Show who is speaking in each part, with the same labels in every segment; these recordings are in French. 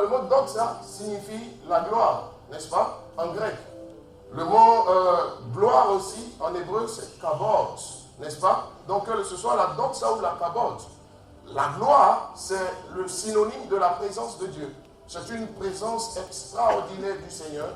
Speaker 1: le mot doxa signifie la gloire, n'est-ce pas, en grec. Le mot gloire aussi, en hébreu, c'est kabod, n'est-ce pas? Donc que ce soit la doxa ou la kabod. La gloire, c'est le synonyme de la présence de Dieu. C'est une présence extraordinaire du Seigneur.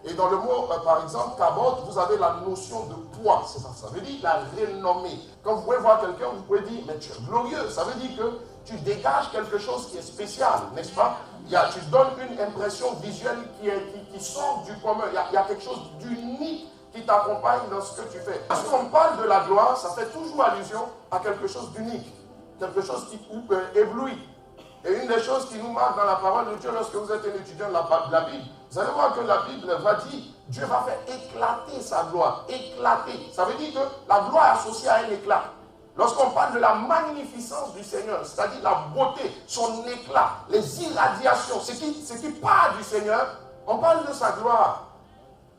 Speaker 1: Et dans le mot, par exemple, kabod, vous avez la notion de poids. C'est ça, ça veut dire la renommée. Quand vous pouvez voir quelqu'un, vous pouvez dire, mais tu es glorieux. Ça veut dire que tu dégages quelque chose qui est spécial, n'est-ce pas? Tu donnes une impression visuelle qui sort du commun. Il y a quelque chose d'unique qui t'accompagne dans ce que tu fais. Parce qu'on parle de la gloire, ça fait toujours allusion à quelque chose d'unique. Quelque chose qui éblouit. Et une des choses qui nous marque dans la parole de Dieu, lorsque vous êtes un étudiant de la Bible, vous allez voir que la Bible va dire, Dieu va faire éclater sa gloire. Éclater. Ça veut dire que la gloire est associée à un éclat. Lorsqu'on parle de la magnificence du Seigneur, c'est-à-dire la beauté, son éclat, les irradiations, ce qui part du Seigneur, on parle de sa gloire.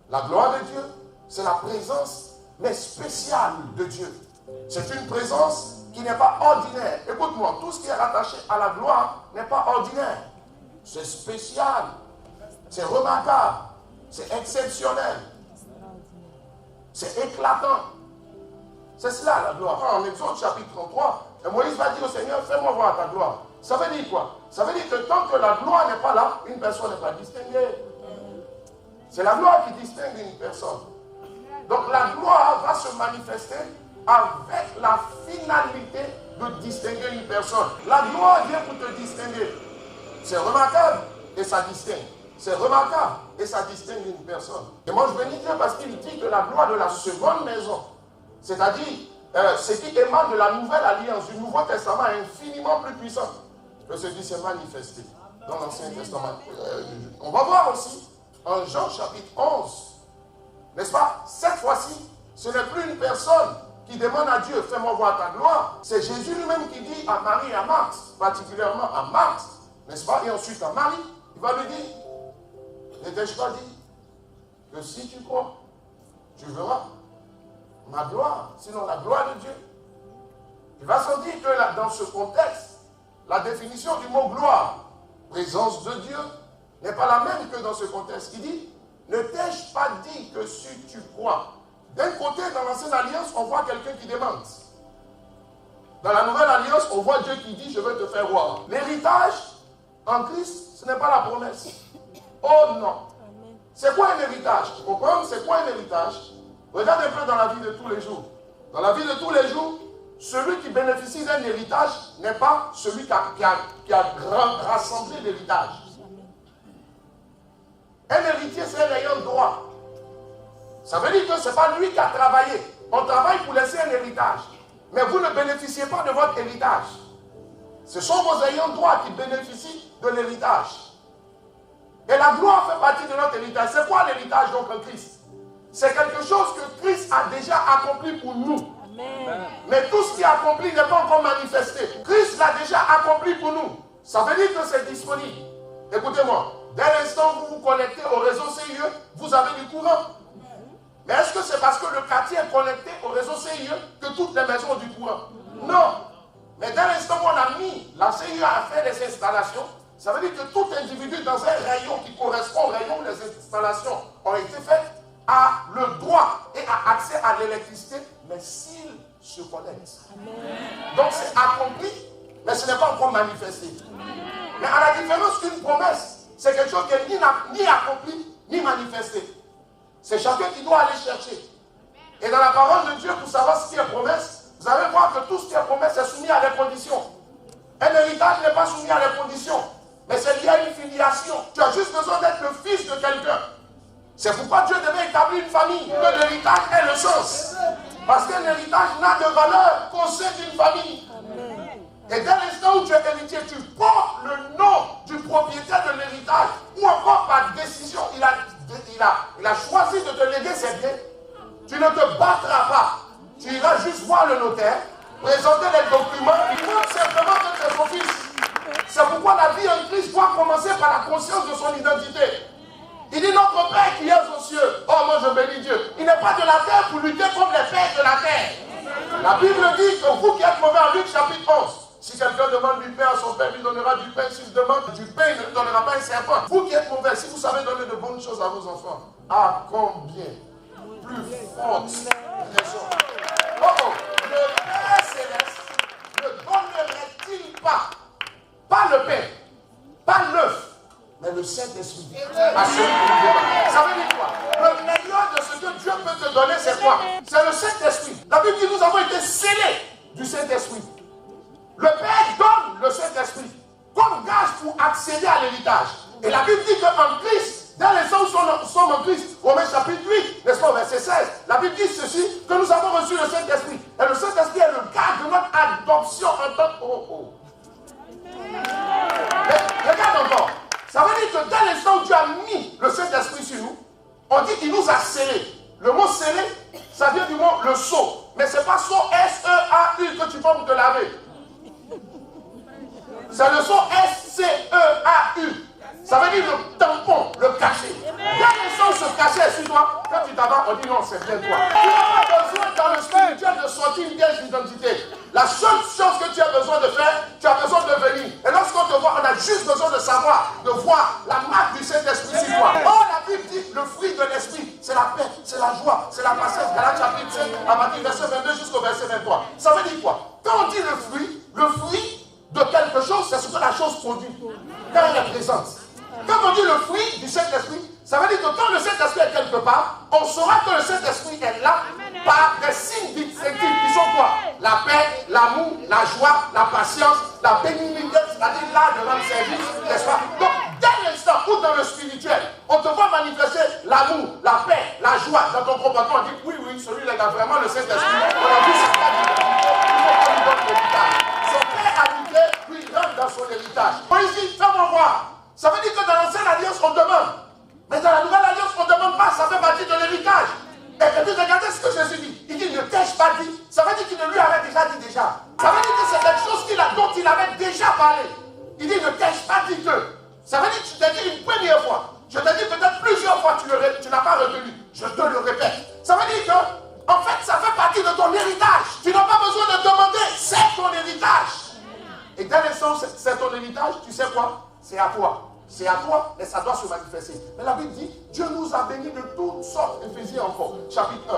Speaker 1: La gloire de Dieu, c'est la présence, mais spéciale de Dieu. C'est une présence qui n'est pas ordinaire. Écoute-moi, tout ce qui est rattaché à la gloire n'est pas ordinaire. C'est spécial, c'est remarquable, c'est exceptionnel, c'est éclatant. C'est cela la gloire. En Exode chapitre 33, et Moïse va dire au Seigneur, fais-moi voir ta gloire. Ça veut dire quoi? Ça veut dire que tant que la gloire n'est pas là, une personne n'est pas distinguée. C'est la gloire qui distingue une personne. Donc la gloire va se manifester avec la finalité de distinguer une personne. La gloire vient pour te distinguer. C'est remarquable et ça distingue. C'est remarquable et ça distingue une personne. Et moi je bénis Dieu parce qu'il dit que la gloire de la seconde maison, c'est-à-dire ce qui émane de la nouvelle alliance, du Nouveau Testament, est infiniment plus puissant que ce qui s'est manifesté dans l'Ancien Testament. On va voir aussi en Jean chapitre 11, n'est-ce pas? Cette fois-ci, ce n'est plus une personne qui demande à Dieu, fais-moi voir ta gloire. C'est Jésus lui-même qui dit à Marie et à Marthe, particulièrement à Marthe, n'est-ce pas? Et ensuite à Marie, il va lui dire, n'ai-je pas dit que si tu crois, tu verras ma gloire, sinon la gloire de Dieu. Il va se dire que dans ce contexte, la définition du mot gloire, présence de Dieu, n'est pas la même que dans ce contexte. Il dit, ne t'ai-je pas dit que si tu crois? D'un côté, dans l'ancienne alliance, on voit quelqu'un qui demande. Dans la nouvelle alliance, on voit Dieu qui dit, je veux te faire voir. L'héritage en Christ, ce n'est pas la promesse. Oh non. C'est quoi un héritage? Tu comprends? C'est quoi un héritage? Regarde un peu dans la vie de tous les jours. Dans la vie de tous les jours, celui qui bénéficie d'un héritage n'est pas celui qui a rassemblé l'héritage. Un héritier, c'est un ayant droit. Ça veut dire que ce n'est pas lui qui a travaillé. On travaille pour laisser un héritage. Mais vous ne bénéficiez pas de votre héritage. Ce sont vos ayants droit qui bénéficient de l'héritage. Et la gloire fait partie de notre héritage. C'est quoi l'héritage donc en Christ? C'est quelque chose que Christ a déjà accompli pour nous. Amen. Mais tout ce qui est accompli n'est pas encore manifesté. Christ l'a déjà accompli pour nous. Ça veut dire que c'est disponible. Écoutez-moi, dès l'instant où vous vous connectez au réseau CIE, vous avez du courant. Mais est-ce que c'est parce que le quartier est connecté au réseau CIE que toutes les maisons ont du courant? Non. Mais dès l'instant où on a mis la CIE à faire des installations, ça veut dire que tout individu dans un rayon qui correspond au rayon où les installations ont été faites a le droit et a accès à l'électricité, mais s'il se connecte. Donc c'est accompli, mais ce n'est pas encore manifesté. Mais à la différence qu'une promesse, c'est quelque chose qui n'est ni accompli, ni manifesté. C'est chacun qui doit aller chercher. Et dans la parole de Dieu, pour savoir ce qui est promesse, vous allez voir que tout ce qui est promesse est soumis à des conditions. Un héritage n'est pas soumis à des conditions, mais c'est lié à une filiation. Tu as juste besoin d'être le fils de quelqu'un. C'est pourquoi Dieu devait établir une famille, que l'héritage ait le sens. Parce qu'un héritage n'a de valeur qu'au sein d'une famille. Et dès l'instant où tu es héritier, tu portes le nom du propriétaire de l'héritage, ou encore par décision, il a choisi de te léguer ses biens. Tu ne te battras pas. Tu iras juste voir le notaire, présenter les documents, il montre simplement que tu es son fils. C'est pourquoi la vie en Christ doit commencer par la conscience de son identité. Il dit notre Père qui est aux cieux. Oh, moi je bénis Dieu. Il n'est pas de la terre pour lutter contre les pères de la terre. La Bible dit que vous qui êtes mauvais en Luc chapitre 11, Si quelqu'un demande du pain à son père, il lui donnera du pain. S'il demande du pain, il ne lui donnera pas un serpent. Vous qui êtes mauvais, si vous savez donner de bonnes choses à vos enfants, à combien plus forte raison. Oh oh, le Père Céleste ne donnerait-il pas le pain, pas l'œuf, mais le Saint-Esprit à celui qui nous demande. Ça veut dire quoi? Le meilleur de ce que Dieu peut te donner, c'est quoi? C'est le Saint-Esprit. La Bible dit que nous avons été scellés du Saint-Esprit. Le Père donne le Saint-Esprit comme gage pour accéder à l'héritage. Et la Bible dit qu'en Christ, dans les hommes nous sommes en Christ, Romains chapitre 8, n'est-ce pas, verset 16, la Bible dit ceci, que nous avons reçu le Saint-Esprit. Et le Saint-Esprit est le gage de notre adoption en tant que... Oh. Mais, regarde encore. Ça veut dire que dans l'instant où Dieu a mis le Saint-Esprit sur nous, on dit qu'il nous a scellés. Le mot scellé, ça vient du mot le sceau. Mais ce n'est pas sceau S-E-A-U que tu peux te laver. C'est le sceau S-C-E-A-U. Ça veut dire le tampon, le cachet. Dans l'instant où ce cachet est sur toi, quand tu t'avances, on dit non, c'est bien toi. Tu n'as pas besoin dans le spirituel de sortir une pièce d'identité. La seule chose que tu as besoin de faire, tu as besoin de venir. Et lorsqu'on te voit, on a juste besoin de savoir, de voir la marque du Saint-Esprit sur toi. Oh, la Bible dit, le fruit de l'Esprit, c'est la paix, c'est la joie, c'est la patience. Galates chapitre 5, à partir du verset 22 jusqu'au verset 23. Ça veut dire quoi? Quand on dit le fruit de quelque chose, c'est ce que la chose produit. Quand elle est présente. Quand on dit le fruit du Saint-Esprit, ça veut dire que quand le Saint-Esprit est quelque part, on saura que le Saint-Esprit est là par des signes distinctifs qui sont quoi? La paix, l'amour, la joie, la patience, la bénignité, c'est-à-dire l'art de rendre service, n'est-ce pas? Donc, dès l'instant où dans le spirituel, on te voit manifester l'amour, la paix, la joie dans ton comportement, on dit oui, celui-là a vraiment le Saint-Esprit. On a vu sa carte d'identité, il donne l'héritage. Son père habité, lui, il rentre dans son héritage. Moïse dit, fais-moi voir. Ça veut dire que dans l'ancienne alliance, on demande. Mais dans la nouvelle alliance, on ne demande pas, ça fait partie de l'héritage. Et puis regardez ce que Jésus dit. Il dit, ne t'ai-je pas dit? Ça veut dire qu'il ne lui avait déjà dit déjà. Ça veut dire que c'est quelque chose dont il avait déjà parlé. Il dit, ne t'ai-je pas dit que? Ça veut dire que tu t'es dit une première fois. Je t'ai dit peut-être plusieurs fois, tu n'as pas retenu. Je te le répète. Ça veut dire que, en fait, ça fait partie de ton héritage. Tu n'as pas besoin de demander, c'est ton héritage. Et dès l'instant où c'est ton héritage, tu sais quoi? C'est à toi. C'est à toi, mais ça doit se manifester. Mais la Bible dit, Dieu nous a bénis de toutes sortes. Éphésiens encore, chapitre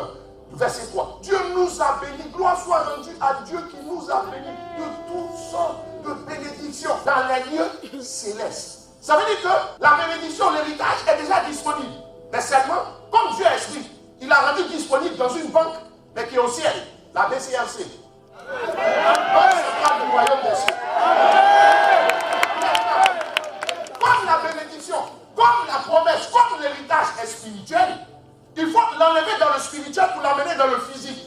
Speaker 1: 1, verset 3. Dieu nous a bénis, gloire soit rendue à Dieu qui nous a bénis de toutes sortes de bénédictions dans les lieux célestes. Ça veut dire que la bénédiction, l'héritage est déjà disponible. Mais seulement, comme Dieu est esprit, il a rendu disponible dans une banque, mais qui est au ciel, la BCRC. Banque centrale du royaume des cieux. Comme la bénédiction, comme la promesse, comme l'héritage est spirituel, il faut l'enlever dans le spirituel pour l'amener dans le physique.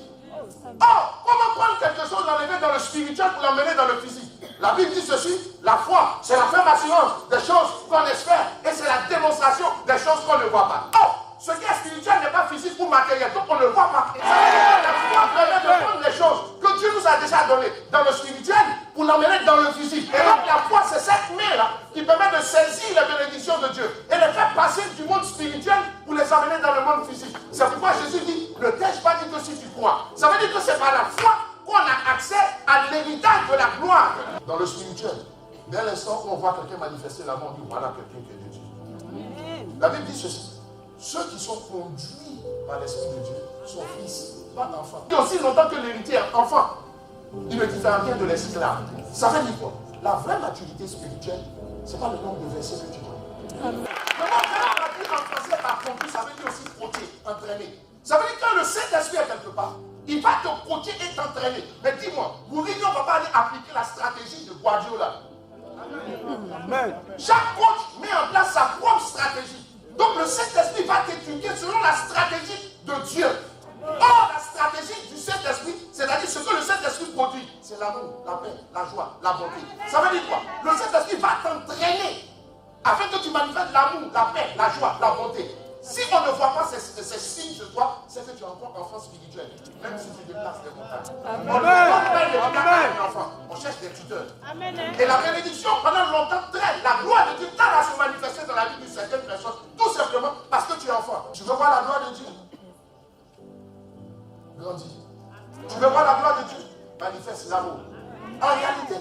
Speaker 1: Or, comment prendre quelque chose, l'enlever dans le spirituel pour l'amener dans le physique? La Bible dit ceci, la foi, c'est la ferme assurance des choses qu'on espère et c'est la démonstration des choses qu'on ne voit pas. Or, ce qui est spirituel n'est pas physique ou matériel, donc on ne le voit pas. Ça veut dire que la foi permet de prendre les choses que Dieu nous a déjà données dans le spirituel pour l'emmener dans le physique. Et donc la foi, c'est cette main-là qui permet de saisir les bénédictions de Dieu et les faire passer du monde spirituel pour les amener dans le monde physique. C'est pourquoi Jésus dit, ne t'ai-je pas dit que si tu crois? Ça veut dire que c'est par la foi qu'on a accès à l'héritage de la gloire. Dans le spirituel, dès l'instant où on voit quelqu'un manifester l'amour, on dit, voilà quelqu'un qui est de Dieu. La Bible dit ceci. Ceux qui sont conduits par l'Esprit de Dieu sont fils, pas enfants. Et aussi longtemps que l'héritier est enfant, il ne diffère rien de l'esclave. Ça veut dire quoi? La vraie maturité spirituelle, ce n'est pas le nombre de versets que tu vois. Le mot traduit en français par conduit, ça veut dire aussi coacher, entraîner. Ça veut dire que quand le Saint-Esprit est quelque part, il va te coacher et t'entraîner. Mais dis-moi, Mourinho ne va pas aller appliquer la stratégie de Guardiola. Amen. Chaque coach met en place sa propre stratégie. Donc le Saint-Esprit va t'éduquer selon la stratégie de Dieu. Or, la stratégie du Saint-Esprit, c'est-à-dire ce que le Saint-Esprit produit, c'est l'amour, la paix, la joie, la bonté. Ça veut dire quoi? Le Saint-Esprit va t'entraîner afin que tu manifestes l'amour, la paix, la joie, la bonté. Si on ne voit pas ces signes chez toi, c'est que tu es encore enfant spirituel. Même si tu déplaces des montagnes. On ne donne pas les enfants. On cherche des tuteurs. Amen. Et la bénédiction, pendant longtemps, traîne. La gloire de Dieu tarde à se manifester dans la vie d'une certaine personne. Tout simplement parce que tu es enfant. Tu veux voir la gloire de Dieu? Grandis. Tu veux voir la gloire de Dieu? Manifeste l'amour. En réalité,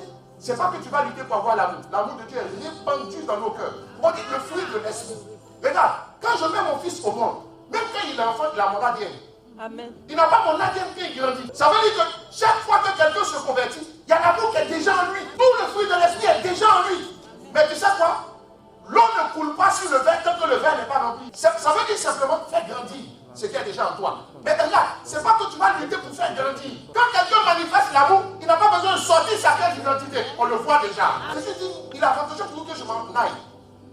Speaker 1: pour avoir l'amour. L'amour de Dieu est répandu dans nos cœurs. On dit le fruit de l'esprit. Regarde, quand je mets mon fils au monde, même quand il est enfant, il a mon ADN.
Speaker 2: Amen.
Speaker 1: Il n'a pas mon ADN qui grandit. Ça veut dire que chaque fois que quelqu'un se convertit, il y a l'amour qui est déjà en lui. Tout le fruit de l'esprit est déjà en lui. Mais tu sais quoi? L'eau ne coule pas sur le verre tant que le verre n'est pas rempli. Ça veut dire simplement faire grandir ce qui est déjà en toi. Mais regarde, c'est pas que tu vas lutter pour faire grandir. Quand quelqu'un manifeste l'amour, il n'a pas besoin de sortir sa carte d'identité. On le voit déjà. Ceci dit, il a avantageux pour que je m'en aille.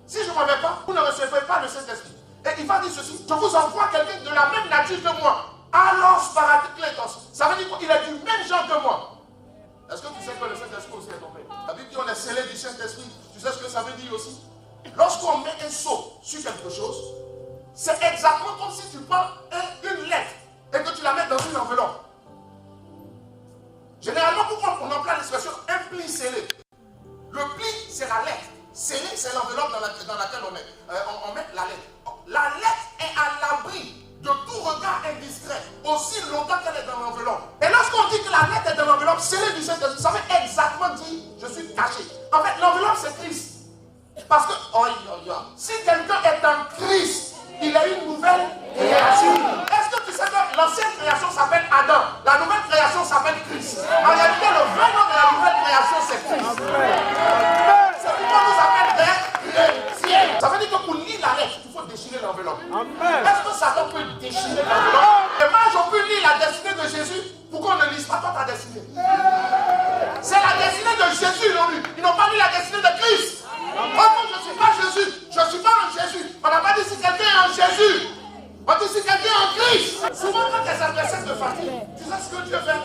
Speaker 1: Si je ne m'en vais pas, vous ne recevrez pas le Saint-Esprit. Et il va dire ceci, je vous envoie quelqu'un de la même nature que moi. Alors, Sparakletos, ça veut dire qu'il est du même genre que moi. Est-ce que tu sais que le Saint-Esprit aussi est tombé? La Bible dit qu'on est scellé du Saint-Esprit. Tu sais ce que ça veut dire aussi? Lorsqu'on met un sceau sur quelque chose, c'est exactement comme si tu prends une lettre et que tu la mets dans une enveloppe. Généralement, pourquoi on emploie l'expression un pli scellé? Le pli, c'est la lettre. Scellé, c'est l'enveloppe dans laquelle on met la lettre. La lettre est à l'abri de tout regard indiscret, aussi longtemps qu'elle est dans l'enveloppe. Et lorsqu'on dit que la lettre est dans l'enveloppe scellée du Saint-Esprit, ça veut exactement dire je suis caché. En fait, l'enveloppe, c'est Christ. Parce que, si quelqu'un est en Christ, il a une nouvelle création. Est-ce que tu sais que l'ancienne création s'appelle Adam, la nouvelle création s'appelle Christ? En réalité, le vrai nom de la nouvelle création, c'est Christ. C'est pourquoi on nous appelle des chrétiens. Ça veut dire que pour lire la lettre, il faut déchirer l'enveloppe. Est-ce que Satan peut déchirer l'enveloppe? Et moi, je peux lire la destinée de Jésus. Pourquoi on ne lise pas toi ta destinée? C'est la destinée de Jésus, ils l'ont lu. Ils n'ont pas lu la destinée de Christ. Moi, je ne suis pas Jésus, je ne suis pas en Jésus. On n'a pas dit si quelqu'un est en Jésus. On dit si quelqu'un est en Christ. Souvent, quand tes adversaires te fatiguent, tu sais ce que Dieu fait?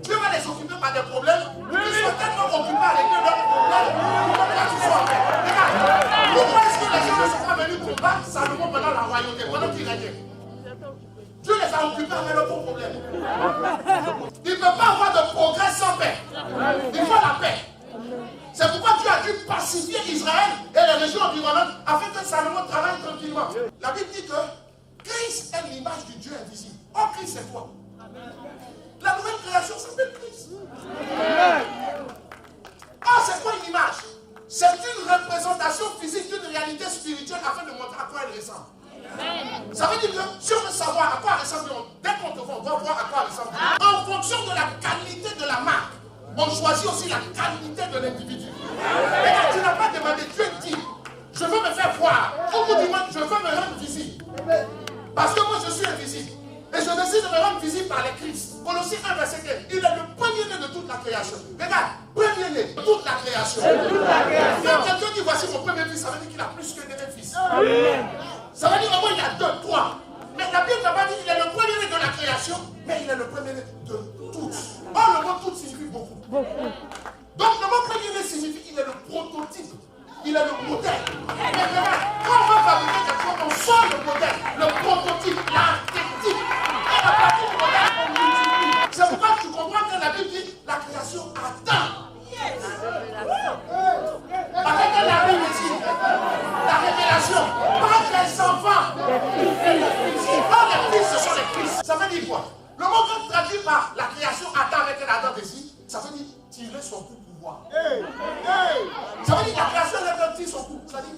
Speaker 1: Dieu va les occuper par des problèmes. Ils sont tellement occupés à régler leurs problèmes. Pourquoi tu sois en paix? Regarde, pourquoi est-ce que les gens ne sont pas venus combattre Salomon pendant la royauté, pendant qu'il régnait? Dieu les a occupés avec leurs gros problèmes. Il ne peut pas avoir de progrès sans paix. Il faut la paix. C'est pourquoi Dieu a dû pacifier Israël et les régions environnantes afin que Salomon travaille tranquillement. La Bible dit que Christ est l'image du Dieu invisible. Or, Christ c'est quoi? La nouvelle création s'appelle Christ. Or, c'est quoi une image? C'est une représentation physique d'une réalité spirituelle afin de montrer à quoi elle ressemble. Ça veut dire que si on veut savoir à quoi ressemble, dès qu'on te voit, on doit voir à quoi ressemble. En fonction de la qualité de la marque, on choisit aussi la qualité de l'individu. Mais là, tu n'as pas demandé, Dieu dit, je veux me faire voir. Au bout du monde, je veux me rendre visible. Parce que moi, je suis invisible. Et je décide de me rendre visible par les Christ. Colossiens 1, verset 15. Il est le premier-né de toute la création. Regarde, premier-né de toute la création. Quand quelqu'un dit, voici mon premier fils, ça veut dire qu'il a plus que des fils. Ça veut dire au moins il y a 2, 3. Mais la Bible n'a pas dit qu'il est le premier-né de la création, mais il est le premier-né de toutes. Or, le mot tout signifie beaucoup. Donc, le mot premier-né signifie qu'il est le prototype. Il est le modèle. Mais regarde, quand on va fabriquer quelque chose, on sort le modèle, le prototype, l'archétype. Et à partir du modèle, on multiplie. C'est pourquoi tu comprends que la Bible dit la création attend. Avec la révélation, pas les enfants. Pas les fils, ce sont les Christ. Ça veut dire quoi? Le mot qu'on traduit par la création attend avec un attente ici, ça veut dire tirer son coup pour voir. Ça veut dire que la création est tirer son coup. Ça veut dire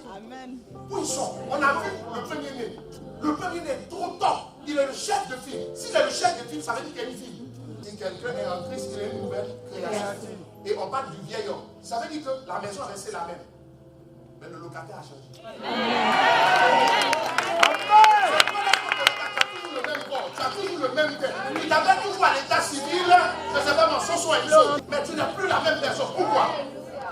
Speaker 1: où ils sont. On a vu le premier-né. Le premier-né est trop tôt. Il est le chef de file. S'il est le chef de file, ça veut dire qu'il y a une fille. Si quelqu'un est en Christ, il est une nouvelle création. Et on parle du vieil homme. Ça veut dire que la maison est restée la même. Mais le locataire a changé. Tu as toujours le même tête. Il t'avait toujours à l'état civil, je ne sais pas, mon son soit une chose. Mais tu n'es plus la même personne. Pourquoi?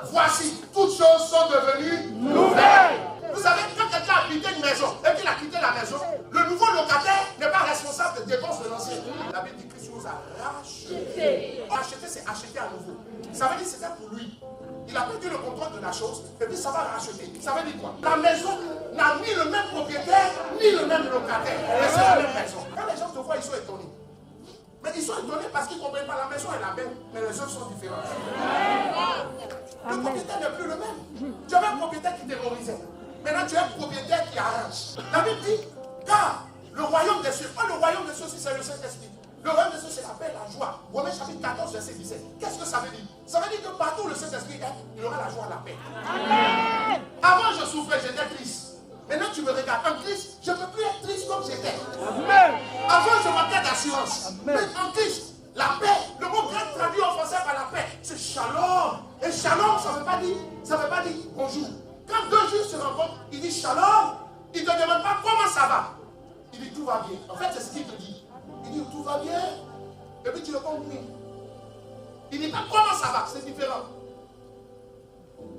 Speaker 1: Voici, toutes choses sont devenues nouvelles. Vous savez, quand quelqu'un a quitté une maison et qu'il a quitté la maison, le nouveau locataire n'est pas responsable des dépenses de l'ancien. La Bible dit que Christ nous a racheté. Racheter, c'est acheter à nouveau. Ça veut dire que c'était pour lui. Il a perdu le contrôle de la chose et puis ça va racheter. Ça veut dire quoi? La maison n'a ni le même propriétaire ni le même locataire. Mais c'est la même maison. Quand les gens te voient, ils sont étonnés. Mais ils sont étonnés parce qu'ils ne comprennent pas. La maison est la même, mais les œuvres sont différentes. Le propriétaire n'est plus le même. Tu avais un propriétaire qui terrorisait. Maintenant, tu as un propriétaire qui arrange. La Bible dit, car le royaume des cieux, pas le royaume des cieux, si c'est le Saint-Esprit. Le royaume de Dieu, c'est la paix, la joie. Romains chapitre 14, verset 17. Qu'est-ce que ça veut dire? Ça veut dire que partout où le Saint-Esprit est, il y aura la joie, la paix. Amen. Avant, je souffrais, j'étais triste. Maintenant, tu me regardes. En Christ, je ne peux plus être triste comme j'étais. Avant, je manquais d'assurance. Mais en Christ, la paix, le mot grec traduit en français par la paix, c'est shalom. Et shalom, ça ne veut pas dire bonjour. Quand deux juifs se rencontrent, il dit shalom. Il ne te demande pas comment ça va. Il dit tout va bien. En fait, c'est ce qu'il te dit. Il dit tout va bien. Et puis tu le conclus. Il dit pas comment ça va, c'est différent.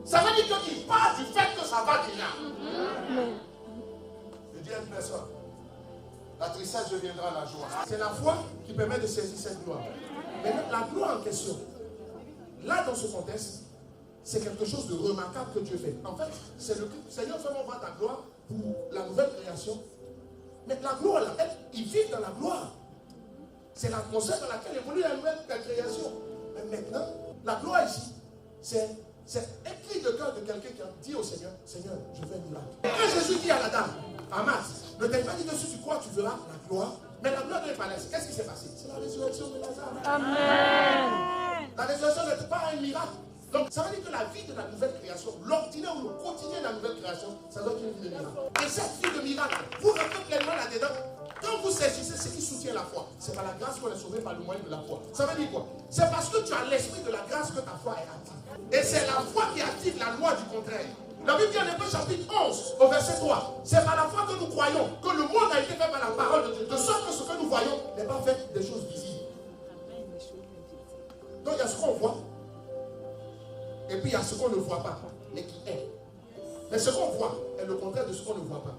Speaker 1: Ça veut dire qu'il parle du fait que ça va déjà. Je dis à une personne, la tristesse deviendra la joie. C'est la foi qui permet de saisir cette gloire. Mais la gloire en question, là dans ce contexte, c'est quelque chose de remarquable que Dieu fait. En fait, c'est le Seigneur, fais-moi voir ta gloire pour la nouvelle création. Mais la gloire, là, ils vivent dans la gloire. C'est l'atmosphère dans laquelle évolue la nouvelle création. Mais maintenant, la gloire ici, c'est un cri de cœur de quelqu'un qui a dit au Seigneur, Seigneur, je veux un miracle. Quand Jésus dit à la dame, Amas, ne t'ai pas dit que si tu crois, tu verras la gloire. Mais la gloire de l'Éphalaise, qu'est-ce qui s'est passé? C'est la résurrection de Lazare. Amen. La résurrection n'était pas un miracle. Donc, ça veut dire que la vie de la nouvelle création, l'ordinaire ou le quotidien de la nouvelle création, ça doit être une vie de miracle. Et cette vie de miracle, vous rentrez pleinement là-dedans. Quand vous saisissez ce qui soutient la foi, c'est par la grâce qu'on est sauvé par le moyen de la foi. Ça veut dire quoi? C'est parce que tu as l'esprit de la grâce que ta foi est active. Et c'est la foi qui active la loi du contraire. La Bible dit en Hébreux chapitre 11, au verset 3, c'est par la foi que nous croyons que le monde a été fait par la parole de Dieu, de sorte que ce que nous voyons n'est pas fait des choses visibles. Donc il y a ce qu'on voit, et puis il y a ce qu'on ne voit pas, mais qui est. Mais ce qu'on voit est le contraire de ce qu'on ne voit pas.